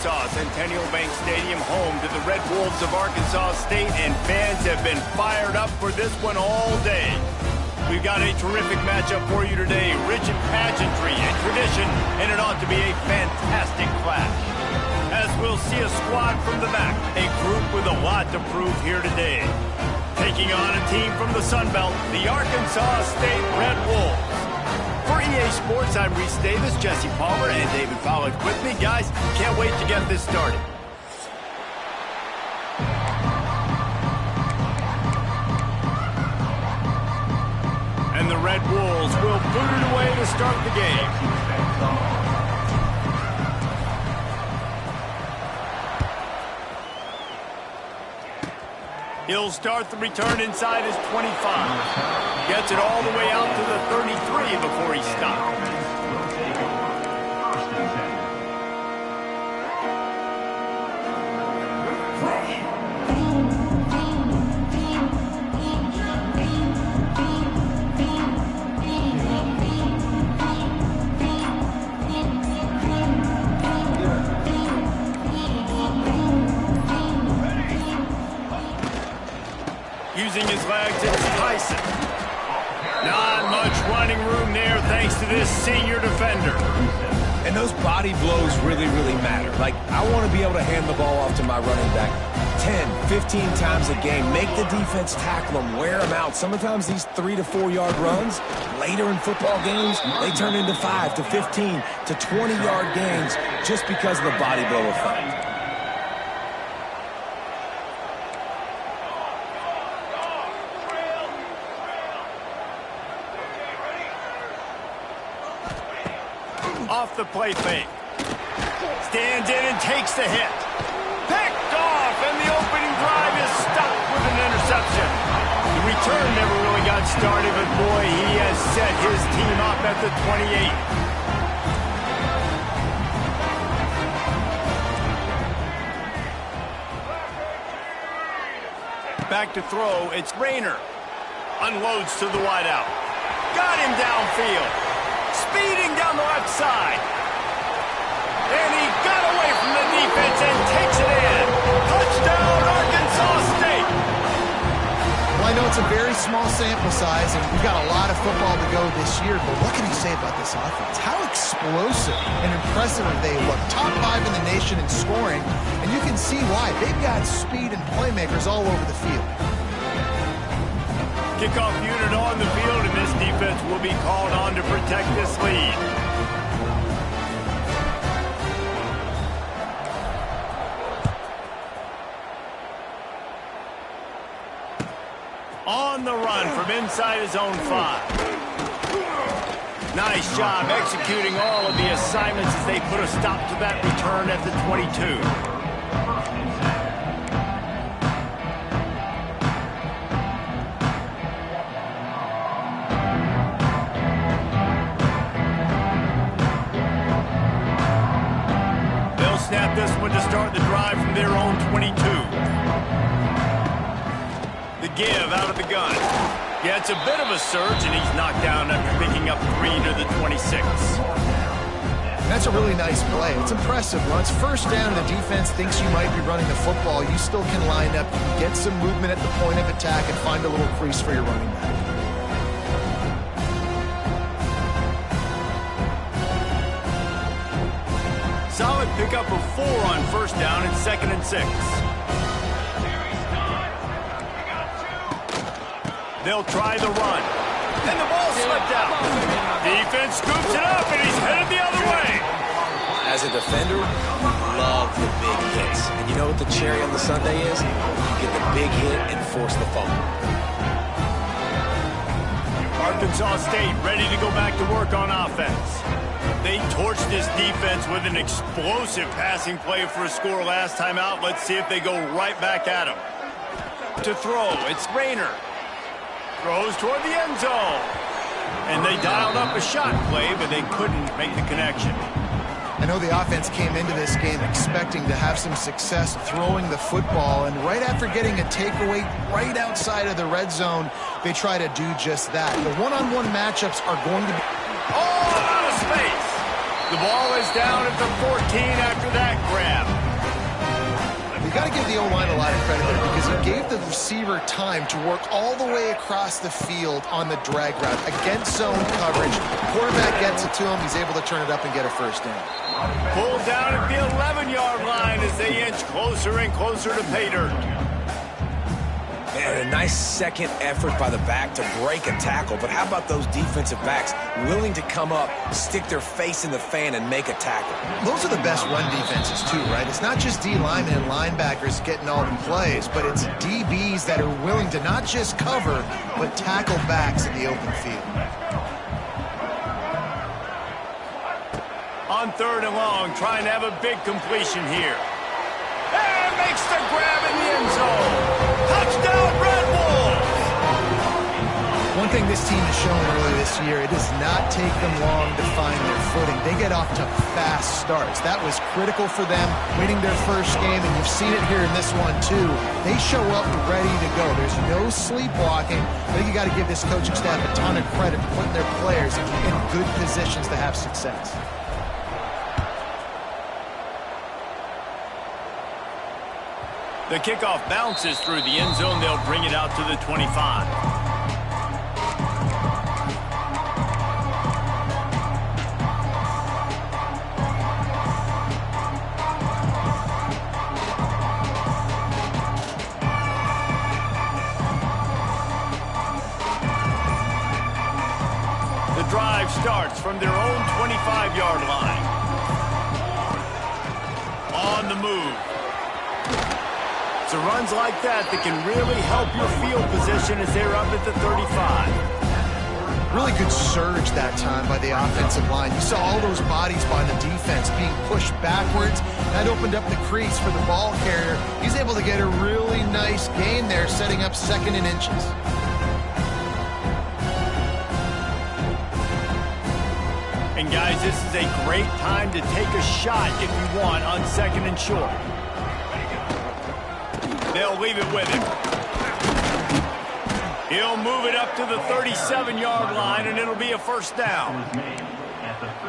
Centennial Bank Stadium, home to the Red Wolves of Arkansas State, and fans have been fired up for this one all day. We've got a terrific matchup for you today, rich in pageantry and tradition, and it ought to be a fantastic clash. As we'll see a squad from the back, a group with a lot to prove here today. Taking on a team from the Sun Belt, the Arkansas State Red Wolves. For EA Sports, I'm Reese Davis, Jesse Palmer, and David Pollack with me. Guys, can't wait to get this started. And the Red Wolves will boot it away to start the game. He'll start the return inside his 25. Gets it all the way out to the 33 before he stops. Using his legs, it's Tyson. Not much running room there thanks to this senior defender. And those body blows really matter. Like, I want to be able to hand the ball off to my running back 10, 15 times a game. Make the defense tackle them, wear them out. Sometimes these 3 to 4 yard runs, later in football games, they turn into 5 to 15 to 20 yard gains just because of the body blow effect. Off the play fake. Stands in and takes the hit. Picked off, and the opening drive is stopped with an interception. The return never really got started, but boy, he has set his team up at the 28. Back to throw, it's Rayner. Unloads to the wideout. Got him downfield. Speeding down the left side. And he got away from the defense and takes it in. Touchdown, Arkansas State. Well, I know it's a very small sample size, and we've got a lot of football to go this year, but what can you say about this offense? How explosive and impressive they look. Top 5 in the nation in scoring, and you can see why. They've got speed and playmakers all over the field. Kickoff unit on the field, and this defense will be called on to protect this lead. On the run from inside his own 5. Nice job executing all of the assignments as they put a stop to that return at the 22. Snap this one to start the drive from their own 22. The give out of the gun. Yeah, it's a bit of a surge, and he's knocked down after picking up 3 to the 26. That's a really nice play. It's impressive. Once first down, the defense thinks you might be running the football. You still can line up, get some movement at the point of attack, and find a little crease for your running back. Solid pickup of 4 on first down and 2nd and 6. They'll try the run. And the ball slipped out. Defense scoops it up, and he's headed the other way. As a defender, love the big hits. And you know what the cherry on the sundae is? You get the big hit and force the fumble. Arkansas State ready to go back to work on offense. They torched this defense with an explosive passing play for a score last time out. Let's see if they go right back at him. To throw, it's Rayner. Throws toward the end zone. And they dialed up a shot play, but they couldn't make the connection. I know the offense came into this game expecting to have some success throwing the football, and right after getting a takeaway right outside of the red zone, they try to do just that. The one-on-one matchups are going to be... Oh, out of space! The ball is down at the 14 after that grab. credit there because he gave the receiver time to work all the way across the field on the drag route against zone coverage. Quarterback gets it to him. He's able to turn it up and get a first down. Pulled down at the 11-yard line as they inch closer and closer to pay dirt. And a nice second effort by the back to break a tackle. But how about those defensive backs willing to come up, stick their face in the fan, and make a tackle? Those are the best run defenses too, right? It's not just D linemen and linebackers getting all the plays, but it's DBs that are willing to not just cover, but tackle backs in the open field. On 3rd and long, trying to have a big completion here. And makes the grab in the end zone. Touchdown, Red Bulls! One thing this team has shown early this year, it does not take them long to find their footing. They get off to fast starts. That was critical for them winning their first game, and you've seen it here in this one too. They show up ready to go. There's no sleepwalking. I think you got to give this coaching staff a ton of credit for putting their players in good positions to have success. The kickoff bounces through the end zone. They'll bring it out to the 25. The drive starts from their own 25-yard line. On the move. It's runs like that can really help your field position as they're up at the 35. Really good surge that time by the offensive line. You saw all those bodies by the defense being pushed backwards. That opened up the crease for the ball carrier. He's able to get a really nice gain there, setting up 2nd and inches. And guys, this is a great time to take a shot if you want on 2nd and short. They'll leave it with him. He'll move it up to the 37-yard line, and it'll be a first down.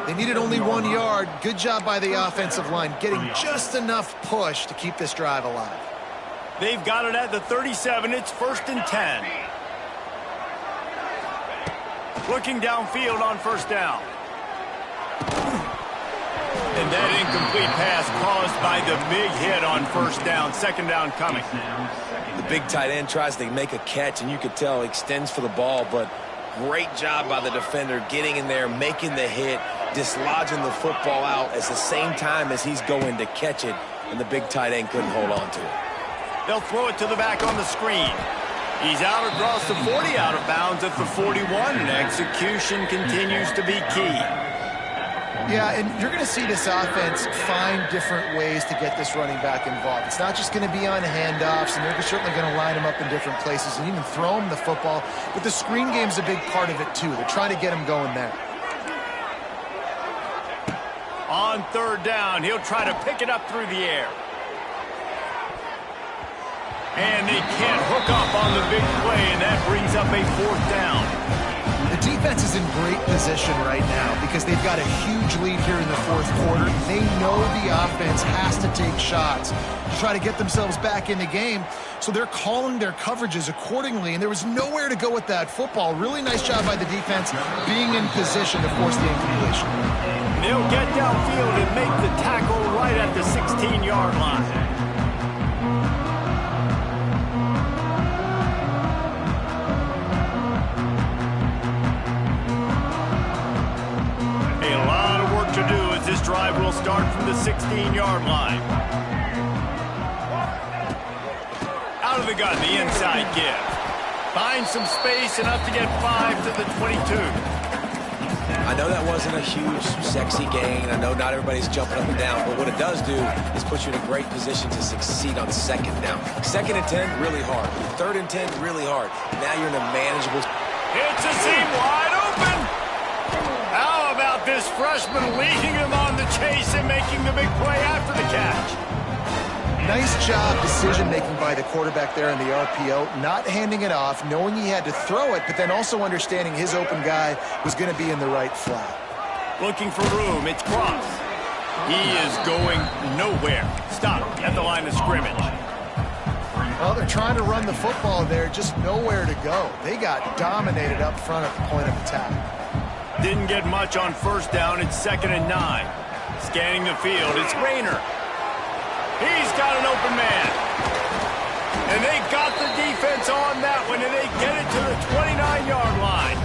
They needed only 1 yard. Good job by the offensive line, getting just enough push to keep this drive alive. They've got it at the 37. It's 1st and 10. Looking downfield on first down. And that incomplete pass caused by the big hit on first down. 2nd down coming. The big tight end tries to make a catch, and you could tell he extends for the ball, but great job by the defender getting in there, making the hit, dislodging the football out at the same time as he's going to catch it, and the big tight end couldn't hold on to it. They'll throw it to the back on the screen. He's out across the 40, out of bounds at the 41, and execution continues to be key. Yeah, and you're going to see this offense find different ways to get this running back involved. It's not just going to be on handoffs, and they're certainly going to line him up in different places and even throw him the football. But the screen game's a big part of it, too. They're trying to get him going there. On 3rd down, he'll try to pick it up through the air. And they can't hook up on the big play, and that brings up a 4th down. The defense is in great position right now because they've got a huge lead here in the 4th quarter. They know the offense has to take shots to try to get themselves back in the game, so they're calling their coverages accordingly, and there was nowhere to go with that football. Really nice job by the defense being in position to force the incompletion. They'll get downfield and make the tackle right at the 16-yard line. This drive will start from the 16-yard line. Out of the gun, the inside give. Finds some space, enough to get 5 to the 22. I know that wasn't a huge, sexy gain. I know not everybody's jumping up and down, but what it does do is put you in a great position to succeed on 2nd down. 2nd and 10, really hard. 3rd and 10, really hard. Now you're in a manageable... It's a seam wide open. How about this freshman leading him on the chase and making the big play after the catch? Nice job decision-making by the quarterback there in the RPO, not handing it off, knowing he had to throw it, but then also understanding his open guy was going to be in the right flat. Looking for room, it's Cross. He is going nowhere. Stop at the line of scrimmage. Well, they're trying to run the football there, just nowhere to go. They got dominated up front at the point of attack. Didn't get much on first down. It's 2nd and 9. Scanning the field, it's Rayner. He's got an open man. And they got the defense on that one, and they get it to the 29-yard line.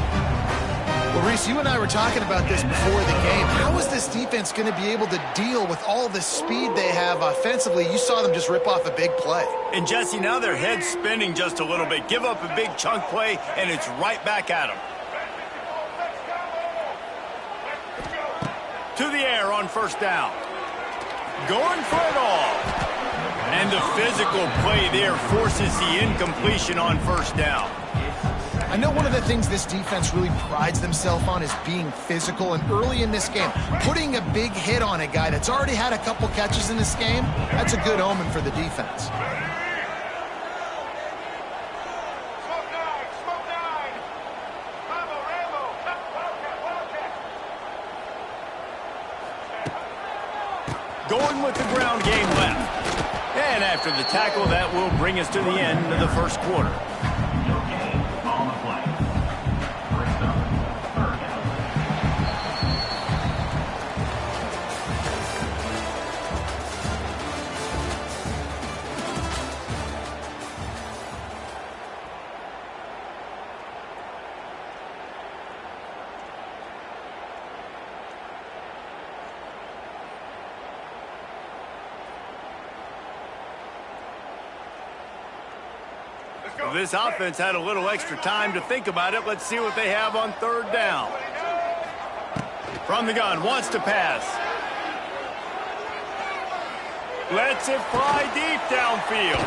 Well, Reese, you and I were talking about this before the game. How is this defense going to be able to deal with all the speed they have offensively? You saw them just rip off a big play. And, Jesse, now their head's spinning just a little bit. Give up a big chunk play, and it's right back at them. To the air on first down. Going for it all. And the physical play there forces the incompletion on first down. I know one of the things this defense really prides themselves on is being physical, and early in this game, putting a big hit on a guy that's already had a couple catches in this game, that's a good omen for the defense. Going with the ground game left. And after the tackle, that will bring us to the end of the first quarter. This offense had a little extra time to think about it. Let's see what they have on third down. From the gun, wants to pass. Lets it fly deep downfield.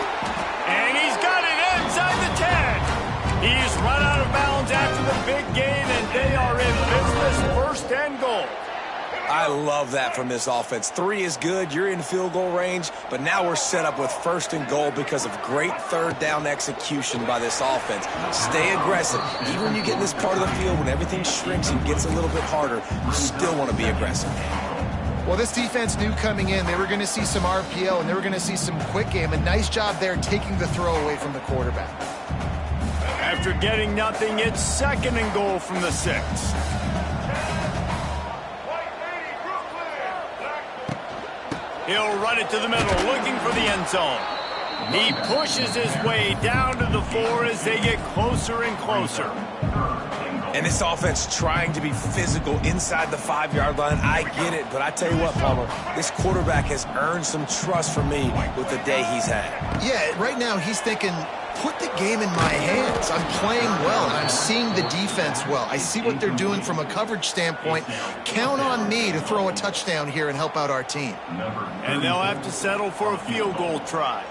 And he's got it inside the 10. He's run out of bounds after the big gain, and they are in business, 1st and goal. I love that from this offense. 3 is good. You're in field goal range, but now we're set up with 1st and goal because of great third down execution by this offense. Stay aggressive. Even when you get in this part of the field, when everything shrinks and gets a little bit harder, you still want to be aggressive. Well, this defense knew coming in they were going to see some RPO and they were going to see some quick game. A nice job there taking the throw away from the quarterback. After getting nothing, it's 2nd and goal from the 6. He'll run it to the middle, looking for the end zone. He pushes his way down to the 4 as they get closer and closer. And this offense trying to be physical inside the 5-yard line. I get it, but I tell you what, Palmer, this quarterback has earned some trust from me with the day he's had. Yeah, right now he's thinking, put the game in my hands. I'm playing well, and I'm seeing the defense well. I see what they're doing from a coverage standpoint. Count on me to throw a touchdown here and help out our team. And they'll have to settle for a field goal try.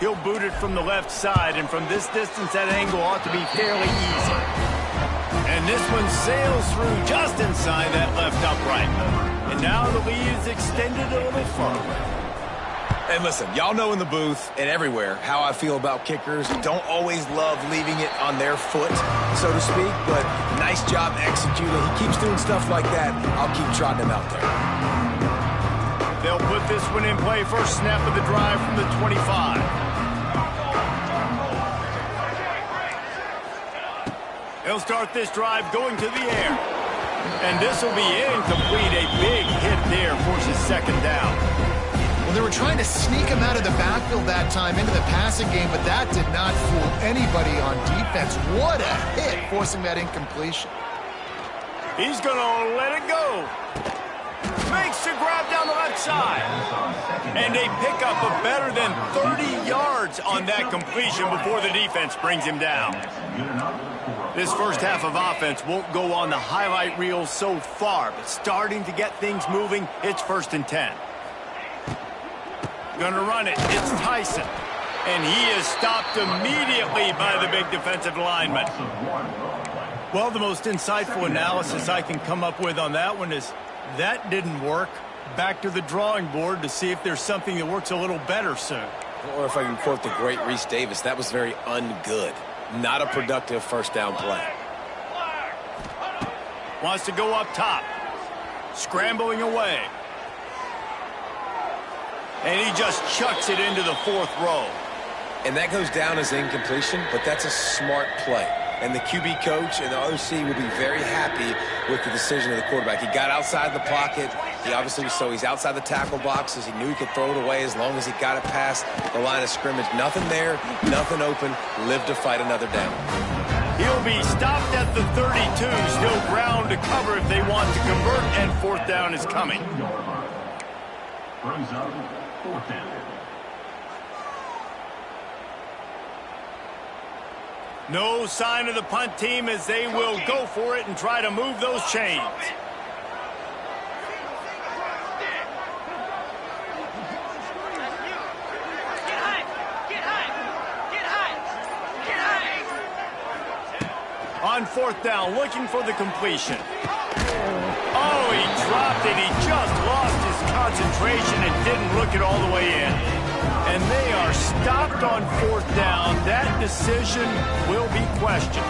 He'll boot it from the left side, and from this distance, that angle ought to be fairly easy. And this one sails through just inside that left upright. And now the lead is extended a little further. And listen, y'all know in the booth and everywhere how I feel about kickers. Don't always love leaving it on their foot, so to speak, but nice job executing. He keeps doing stuff like that. I'll keep trotting him out there. They'll put this one in play. First snap of the drive from the 25. They'll start this drive going to the air. And this will be incomplete. A big hit there forces 2nd down. Well, they were trying to sneak him out of the backfield that time into the passing game, but that did not fool anybody on defense. What a hit, forcing that incompletion. He's going to let it go. Makes the grab down the left side. And they pick up a better than 30 yards on that completion before the defense brings him down. This first half of offense won't go on the highlight reel so far, but starting to get things moving, it's 1st and 10. Gonna run it. It's Tyson. And he is stopped immediately by the big defensive lineman. Well, the most insightful analysis I can come up with on that one is that didn't work. Back to the drawing board to see if there's something that works a little better soon. Or if I can quote the great Reese Davis, that was very ungood. Not a productive first down play. Wants to go up top. Scrambling away. And he just chucks it into the 4th row. And that goes down as incompletion, but that's a smart play. And the QB coach and the OC will be very happy with the decision of the quarterback. He got outside the pocket. He obviously he's outside the tackle boxes. He knew he could throw it away as long as he got it past the line of scrimmage. Nothing there, nothing open. Live to fight another down. He'll be stopped at the 32. Still ground to cover if they want to convert, and fourth down is coming. Brings up fourth down. No sign of the punt team as they will go for it and try to move those chains. On fourth down, looking for the completion. Oh, he dropped it. He just lost his concentration and didn't look it all the way in. And they are stopped on fourth down. That decision will be questioned.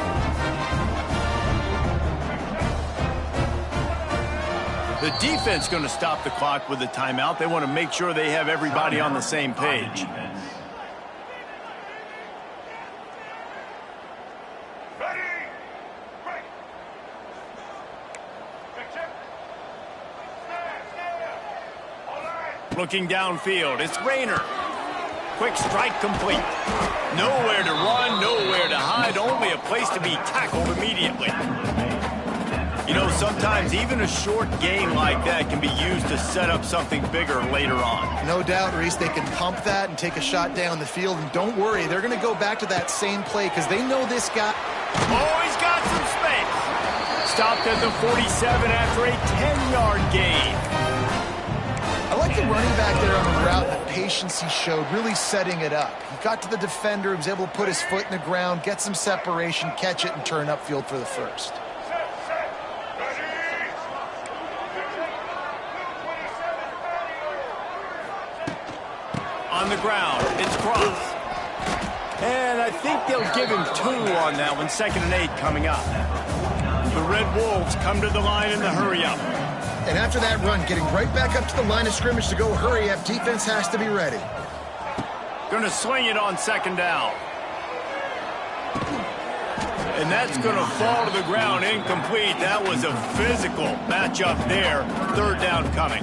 The defense going to stop the clock with a timeout. They want to make sure they have everybody on the same page. Looking downfield, it's Rayner. Quick strike complete. Nowhere to run, nowhere to hide, only a place to be tackled immediately. You know, sometimes even a short game like that can be used to set up something bigger later on. No doubt, Reese, they can pump that and take a shot down the field. And don't worry, they're going to go back to that same play because they know this guy. Oh, he's got some space. Stopped at the 47 after a 10-yard gain. I like the running back there on the route, the patience he showed, really setting it up. He got to the defender, he was able to put his foot in the ground, get some separation, catch it, and turn upfield for the first. On the ground, it's Cross. And I think they'll give him 2 on that one, 2nd and 8 coming up. The Red Wolves come to the line in the hurry-up. And after that run, getting right back up to the line of scrimmage to go hurry up, defense has to be ready. Going to swing it on 2nd down. And that's going to fall to the ground incomplete. That was a physical matchup there. 3rd down coming.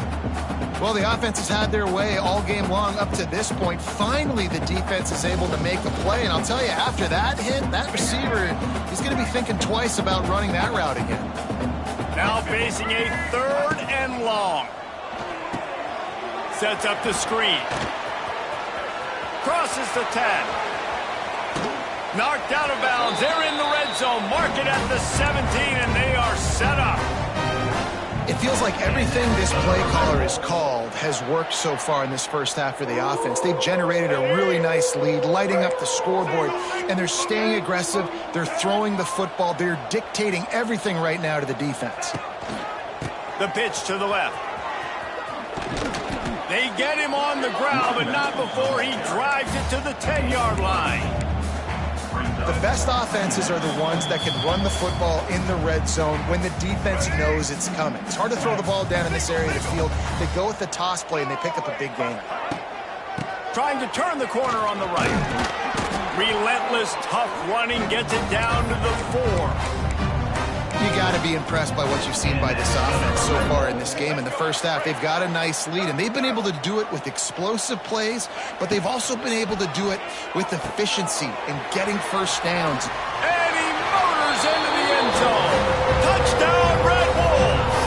Well, the offense has had their way all game long up to this point. Finally, the defense is able to make a play. And I'll tell you, after that hit, that receiver, he's going to be thinking twice about running that route again. Now facing a 3rd and long. Sets up the screen. Crosses the 10. Knocked out of bounds. They're in the red zone. Mark it at the 17, and they are set up. It feels like everything this play caller has called has worked so far in this first half for the offense. They've generated a really nice lead, lighting up the scoreboard, and they're staying aggressive. They're throwing the football. They're dictating everything right now to the defense. The pitch to the left. They get him on the ground, but not before he drives it to the 10-yard line. The best offenses are the ones that can run the football in the red zone when the defense knows it's coming. It's hard to throw the ball down in this area of the field. They go with the toss play, and they pick up a big gain. Trying to turn the corner on the right. Relentless, tough running, gets it down to the 4. You got to be impressed by what you've seen by this offense so far in this game. In the first half, they've got a nice lead, and they've been able to do it with explosive plays, but they've also been able to do it with efficiency and getting first downs. And he motors into the end zone. Touchdown, Red Wolves!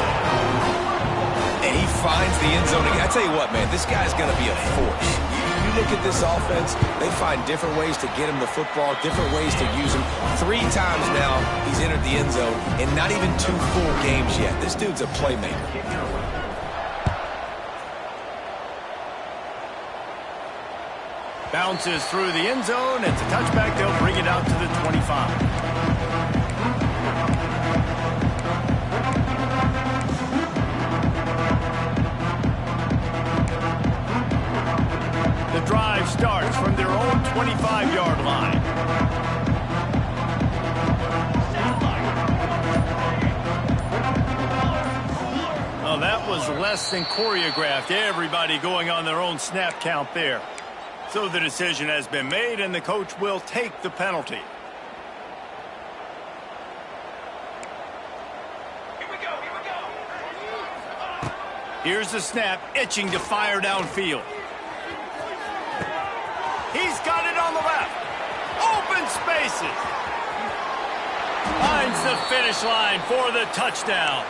And he finds the end zone again. I tell you what, man, this guy's going to be a force. You look at this offense, they find different ways to get him the football, different ways to use him. 3 times now he's entered the end zone, and not even 2 full games yet. This dude's a playmaker. Bounces through the end zone. It's a touchback. They'll bring it out to the 25. The drive starts from their own 25-yard line. Well, that was less than choreographed. Everybody going on their own snap count there. So the decision has been made, and the coach will take the penalty. Here's the snap, itching to fire downfield. He's got it on the left. Open spaces. Finds the finish line for the touchdown.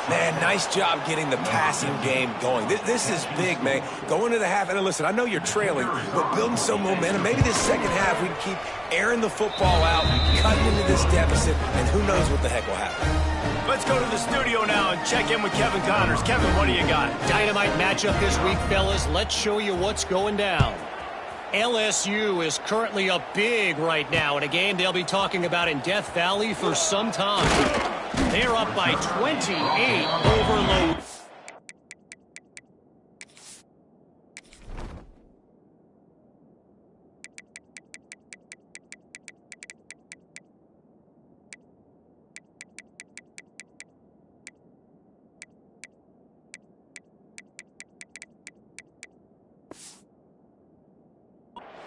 Man, nice job getting the passing game going. This is big, man. Go into the half, and listen, I know you're trailing, but building some momentum. Maybe this second half we can keep airing the football out, cutting into this deficit, and who knows what the heck will happen. Let's go to the studio now and check in with Kevin Connors. Kevin, what do you got? Dynamite matchup this week, fellas. Let's show you what's going down. LSU is currently up big right now in a game they'll be talking about in Death Valley for some time. They're up by 28 over Low.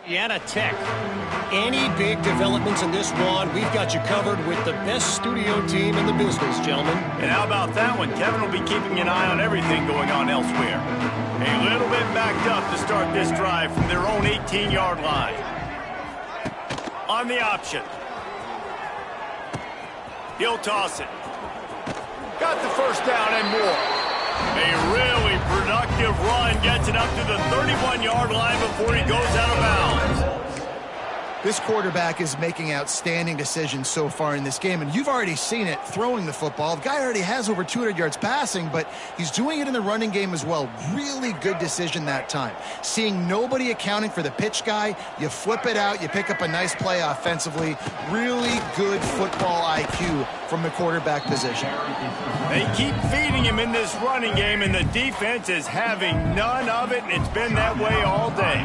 Ncaa Tech. Any big developments in this one, we've got you covered with the best studio team in the business, gentlemen. And how about that one? Kevin will be keeping an eye on everything going on elsewhere. A little bit backed up to start this drive from their own 18-yard line. On the option. He'll toss it. Got the first down and more. A really productive run gets it up to the 31-yard line before he goes out of bounds. This quarterback is making outstanding decisions so far in this game, and you've already seen it throwing the football. The guy already has over 200 yards passing, but he's doing it in the running game as well. Really good decision that time. Seeing nobody accounting for the pitch guy, you flip it out, you pick up a nice play offensively. Really good football IQ from the quarterback position. They keep feeding him in this running game, and the defense is having none of it, and it's been that way all day.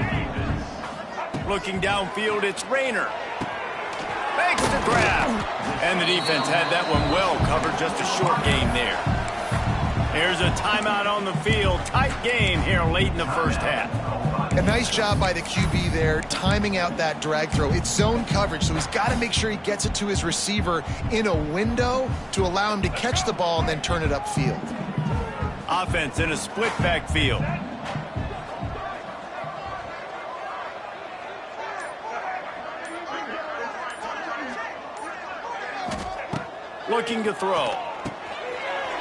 Looking downfield, it's Rayner. Makes the grab. And the defense had that one well covered, just a short gain there. There's a timeout on the field. Tight game here late in the first half. A nice job by the QB there, timing out that drag throw. It's zone coverage, so he's got to make sure he gets it to his receiver in a window to allow him to catch the ball and then turn it upfield. Offense in a split backfield. Looking to throw.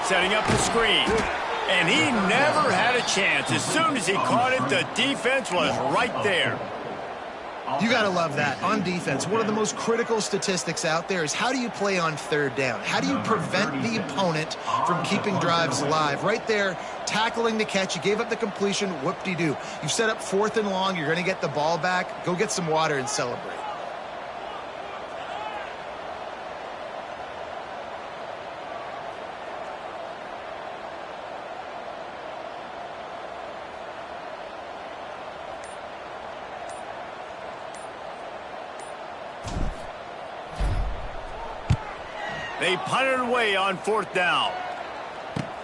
Setting up the screen. And he never had a chance. As soon as he caught it, the defense was right there. You got to love that. On defense, one of the most critical statistics out there is how do you play on third down? How do you prevent the opponent from keeping drives alive? Right there, tackling the catch. You gave up the completion. Whoop-de-doo. You've set up 4th and long. You're going to get the ball back. Go get some water and celebrate. They punt it away on 4th down.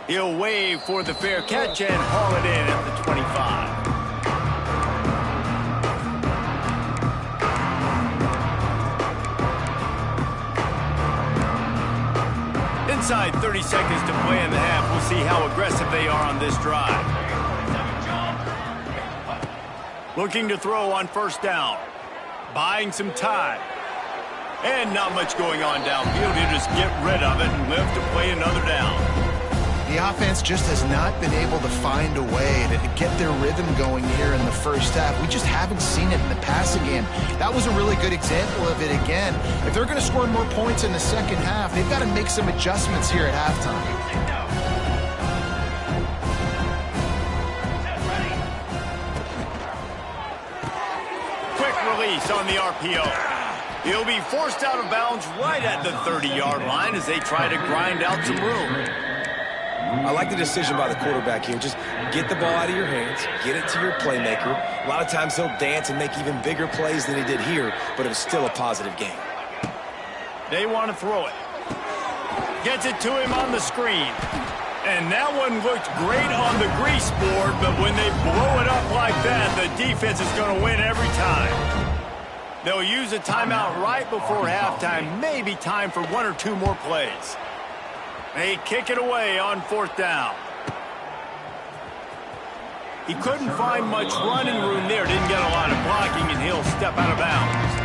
He'll wave for the fair catch and haul it in at the 25. Inside 30 seconds to play in the half. We'll see how aggressive they are on this drive. Looking to throw on 1st down. Buying some time. And not much going on downfield. He'll just get rid of it and live to play another down. The offense just has not been able to find a way to get their rhythm going here in the first half. We just haven't seen it in the passing game. That was a really good example of it again. If they're going to score more points in the second half, they've got to make some adjustments here at halftime. Quick release on the RPO. He'll be forced out of bounds right at the 30-yard line as they try to grind out some room. I like the decision by the quarterback here. Just get the ball out of your hands, get it to your playmaker. A lot of times he'll dance and make even bigger plays than he did here, but it was still a positive game. They want to throw it. Gets it to him on the screen. And that one looked great on the grease board, but when they blow it up like that, the defense is going to win every time. They'll use a timeout right before halftime, maybe time for 1 or 2 more plays. They kick it away on 4th down. He couldn't find much running room there, didn't get a lot of blocking, and he'll step out of bounds.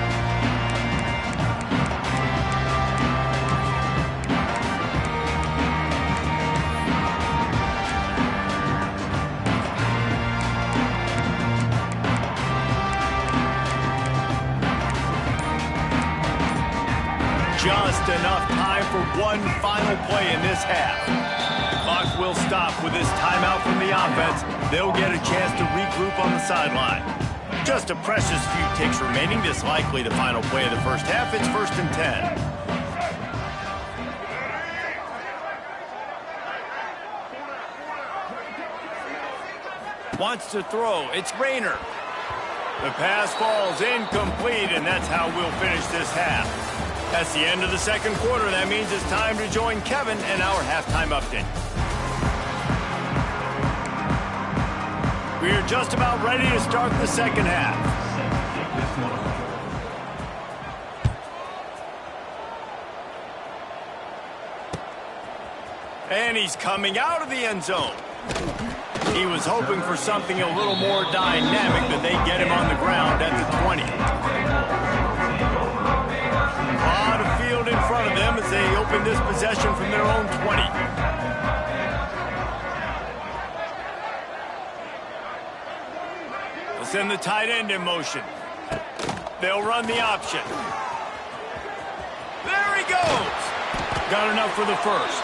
Just enough time for one final play in this half. The clock will stop with this timeout from the offense. They'll get a chance to regroup on the sideline. Just a precious few ticks remaining. This likely the final play of the first half. It's 1st and 10. Wants to throw. It's Rayner. The pass falls incomplete, and that's how we'll finish this half. That's the end of the second quarter. That means it's time to join Kevin and our halftime update. We are just about ready to start the second half. And he's coming out of the end zone. He was hoping for something a little more dynamic, but they get him on the ground at the 20. A lot of field in front of them as they open this possession from their own 20. They'll send the tight end in motion. They'll run the option. There he goes. Got enough for the first.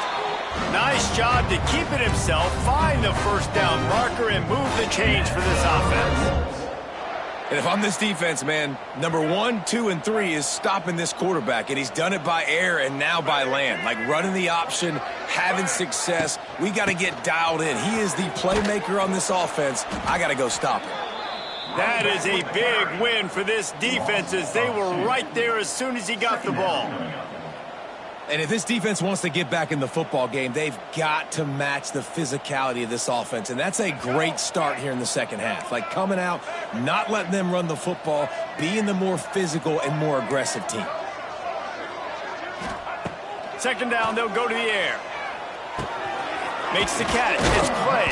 Nice job to keep it himself, find the first down marker, and move the chains for this offense. And if I'm this defense, man, number 1, 2, and 3 is stopping this quarterback, and he's done it by air and now by land. Like running the option, having success. We got to get dialed in. He is the playmaker on this offense. I got to go stop him. That is a big win for this defense as they were right there as soon as he got the ball. And if this defense wants to get back in the football game, they've got to match the physicality of this offense. And that's a great start here in the second half. Like coming out, not letting them run the football, being the more physical and more aggressive team. Second down, they'll go to the air. Makes the catch. It's Clay.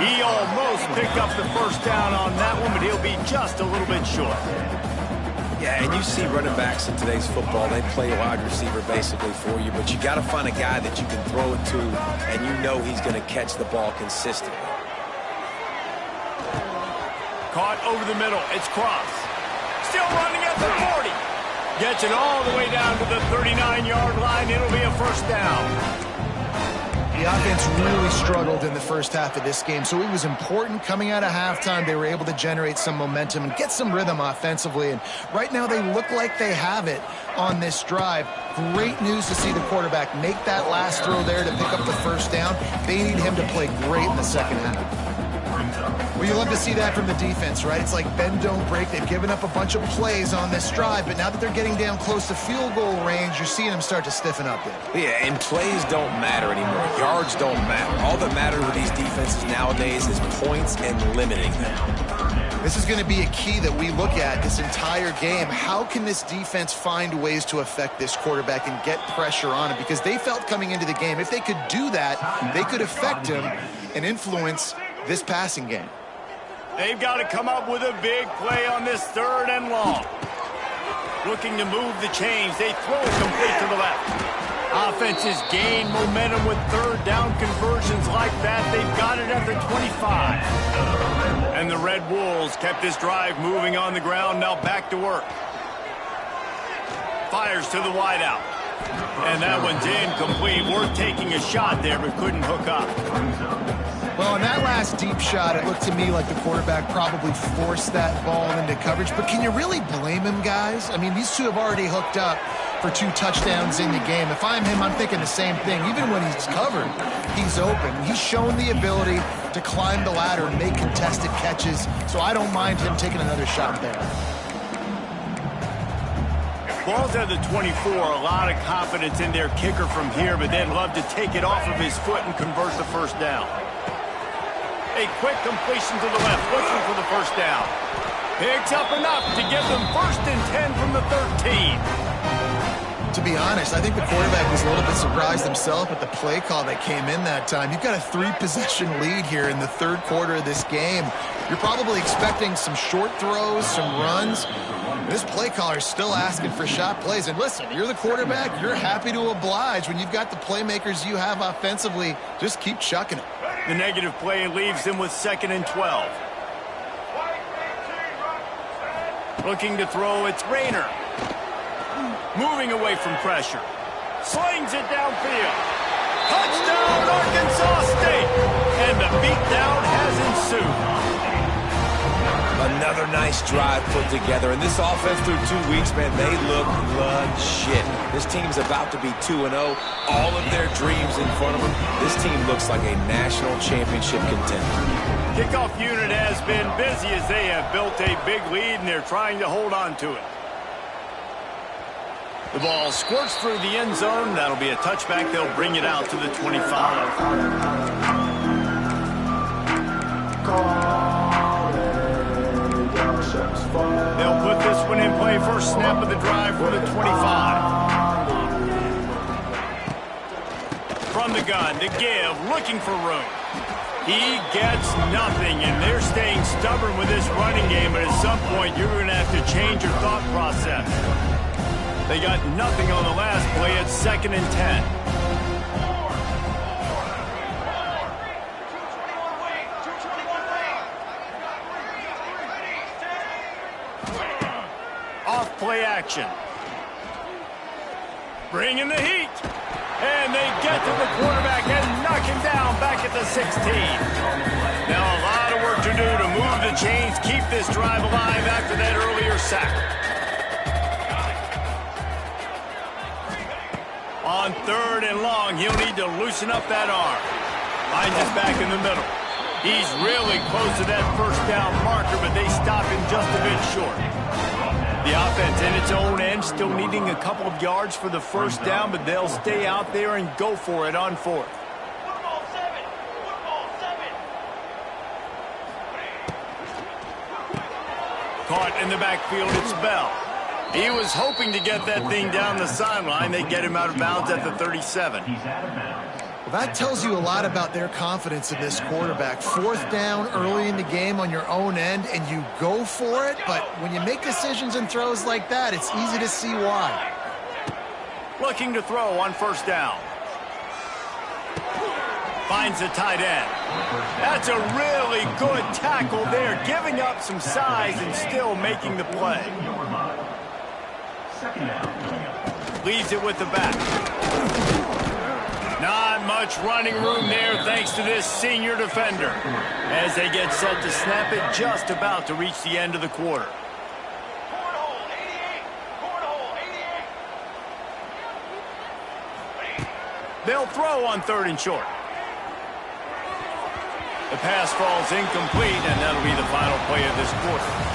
He almost picked up the first down on that one, but he'll be just a little bit short. Yeah, and you see running backs in today's football, they play wide receiver basically for you, but you got to find a guy that you can throw it to, and you know he's going to catch the ball consistently. Caught over the middle. It's Cross. Still running at the 40. Gets it all the way down to the 39-yard line. It'll be a first down. The offense really struggled in the first half of this game, so it was important coming out of halftime. They were able to generate some momentum and get some rhythm offensively, and right now they look like they have it on this drive. Great news to see the quarterback make that last throw there to pick up the first down. They need him to play great in the second half. Well, you love to see that from the defense, right? It's like bend, don't break. They've given up a bunch of plays on this drive, but now that they're getting down close to field goal range, you're seeing them start to stiffen up there. Yeah, and plays don't matter anymore. Yards don't matter. All that matters with these defenses nowadays is points and limiting them. This is going to be a key that we look at this entire game. How can this defense find ways to affect this quarterback and get pressure on him? Because they felt coming into the game, if they could do that, they could affect him and influence this passing game. They've got to come up with a big play on this 3rd and long. Looking to move the chains. They throw it complete to the left. Offenses gain momentum with 3rd down conversions like that. They've got it at the 25. And the Red Wolves kept this drive moving on the ground. Now back to work. Fires to the wideout. And that one's incomplete. Worth taking a shot there, but couldn't hook up. Well, in that last deep shot, it looked to me like the quarterback probably forced that ball into coverage. But can you really blame him, guys? I mean, these two have already hooked up for 2 touchdowns in the game. If I'm him, I'm thinking the same thing. Even when he's covered, he's open. He's shown the ability to climb the ladder and make contested catches. So I don't mind him taking another shot there. Ball's at the 24. A lot of confidence in their kicker from here, but they'd love to take it off of his foot and convert the first down. A quick completion to the left, looking for the first down. Picks up enough to give them 1st and 10 from the 13. To be honest, I think the quarterback was a little bit surprised himself at the play call that came in that time. You've got a 3-possession lead here in the 3rd quarter of this game. You're probably expecting some short throws, some runs. This play caller is still asking for shot plays. And listen, you're the quarterback. You're happy to oblige. When you've got the playmakers you have offensively, just keep chucking it. The negative play leaves them with 2nd and 12. Looking to throw, it's Rayner. Moving away from pressure. Slings it downfield. Touchdown, Arkansas State! And the beatdown has ensued. Another nice drive put together. And this offense through 2 weeks, man, they look legit. This team's about to be 2-0. All of their dreams in front of them. This team looks like a national championship contender. Kickoff unit has been busy as they have built a big lead, and they're trying to hold on to it. The ball squirts through the end zone. That'll be a touchback. They'll bring it out to the 25. They'll put this one in play. First snap of the drive for the 25. From the gun, to give, looking for room. He gets nothing, and they're staying stubborn with this running game, but at some point you're going to have to change your thought process. They got nothing on the last play. It's 2nd and 10. Off play action. Bringing the heat. And they get to the quarterback and knock him down back at the 16. Now a lot of work to do to move the chains, keep this drive alive after that earlier sack. On 3rd and long, he'll need to loosen up that arm. Finds his back in the middle. He's really close to that first down marker, but they stop him just a bit short. The offense in its own end, still needing a couple of yards for the first down, but they'll stay out there and go for it on 4th. Caught in the backfield, it's Bell. He was hoping to get that thing down the sideline. They get him out of bounds at the 37. Well, that tells you a lot about their confidence in this quarterback. 4th down early in the game on your own end, and you go for it. But when you make decisions and throws like that, it's easy to see why. Looking to throw on 1st down. Finds the tight end. That's a really good tackle there, giving up some size and still making the play. Leaves it with the back. Not much running room there thanks to this senior defender. As they get set to snap it, just about to reach the end of the quarter. They'll throw on 3rd and short. The pass falls incomplete, and that'll be the final play of this quarter.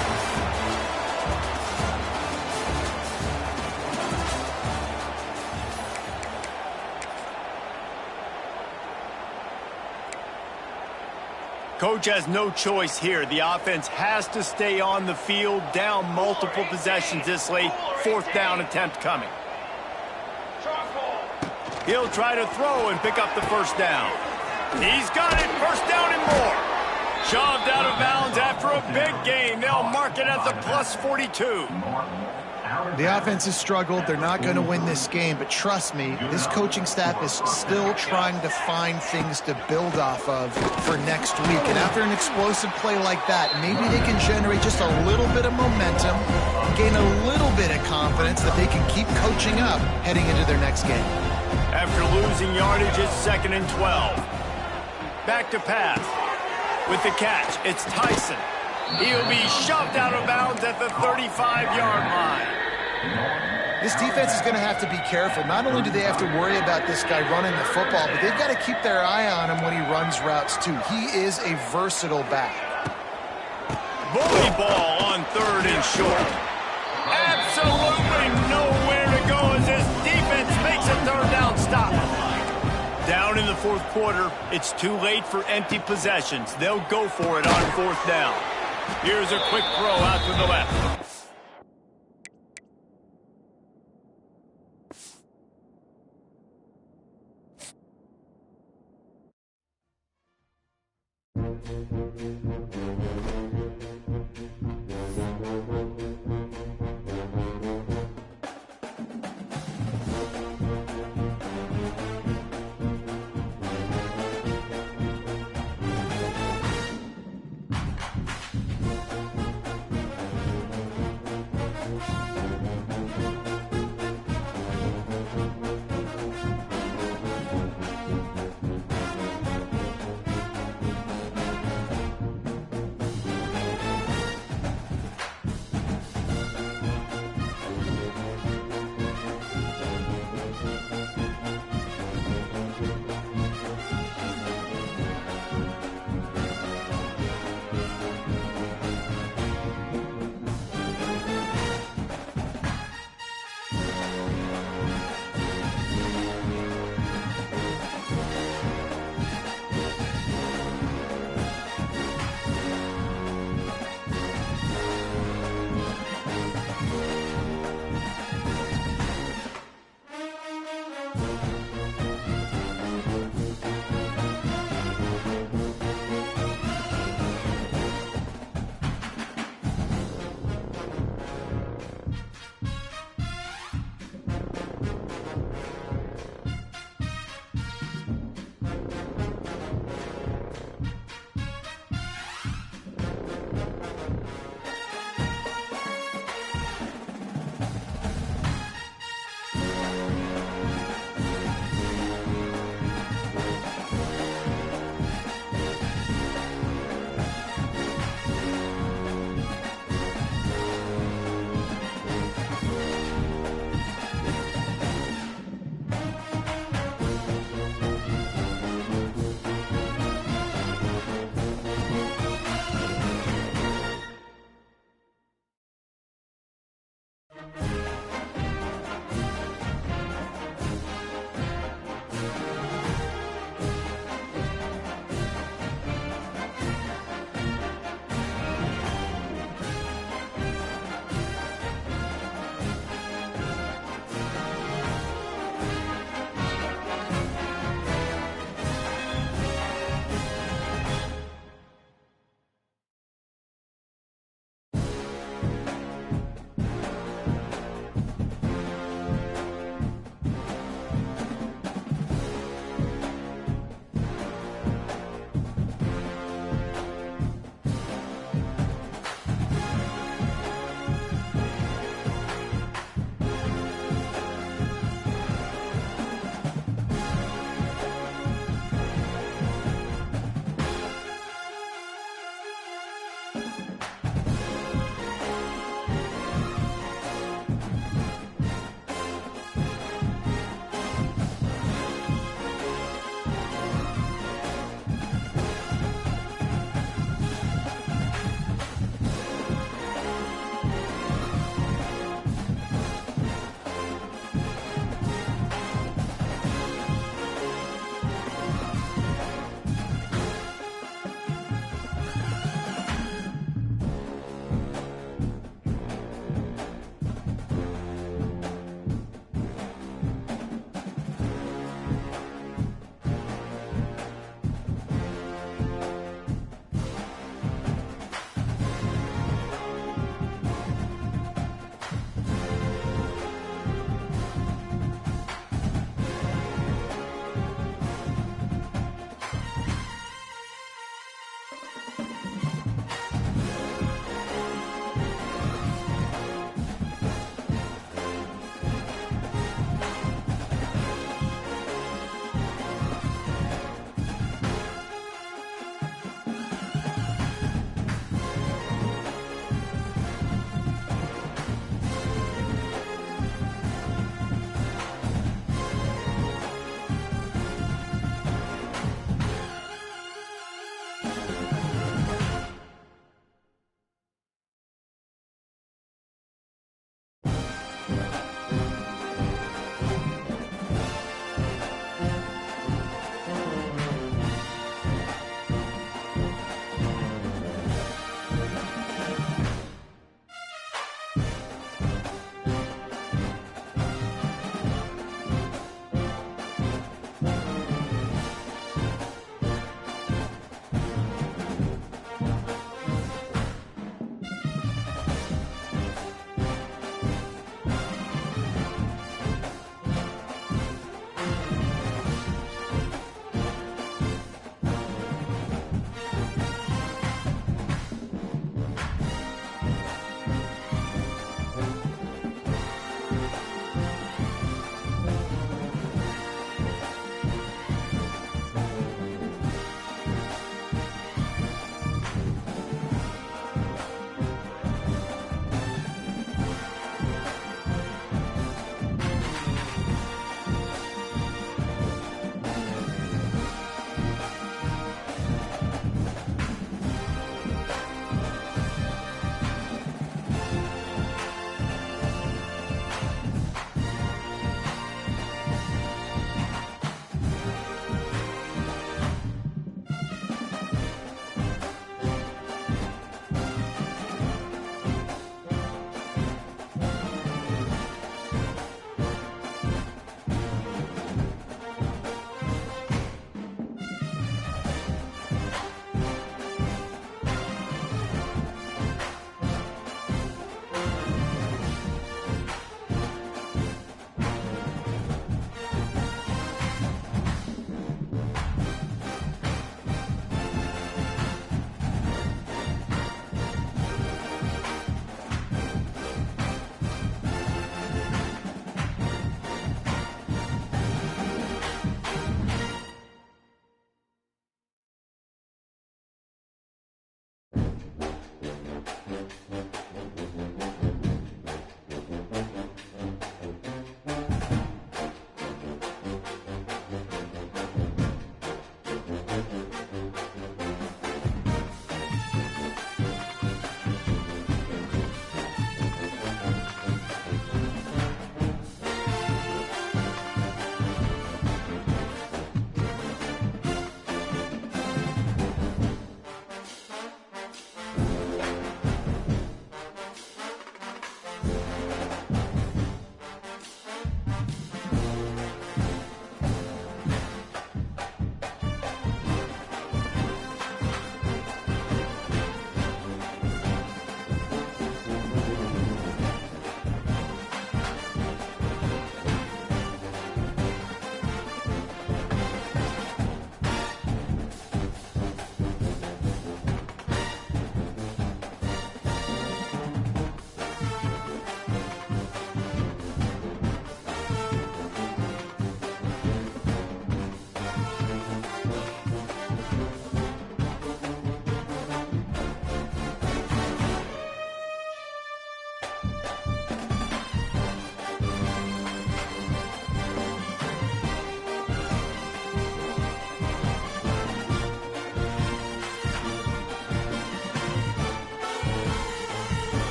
Coach has no choice here. The offense has to stay on the field, down multiple possessions this late. 4th down attempt coming. He'll try to throw and pick up the first down. He's got it. First down and more. Shoved out of bounds after a big gain. They'll mark it at the plus 42. The offense has struggled. They're not going to win this game, but trust me, this coaching staff is still trying to find things to build off of for next week. And after an explosive play like that, maybe they can generate just a little bit of momentum, gain a little bit of confidence that they can keep coaching up heading into their next game. After losing yardage, it's 2nd and 12. Back to pass. With the catch, it's Tyson. He'll be shoved out of bounds at the 35-yard line. This defense is going to have to be careful. Not only do they have to worry about this guy running the football, but they've got to keep their eye on him when he runs routes, too. He is a versatile back. Bully ball on 3rd and short. Absolutely no fourth quarter, it's too late for empty possessions. They'll go for it on fourth down. Here's a quick throw out to the left.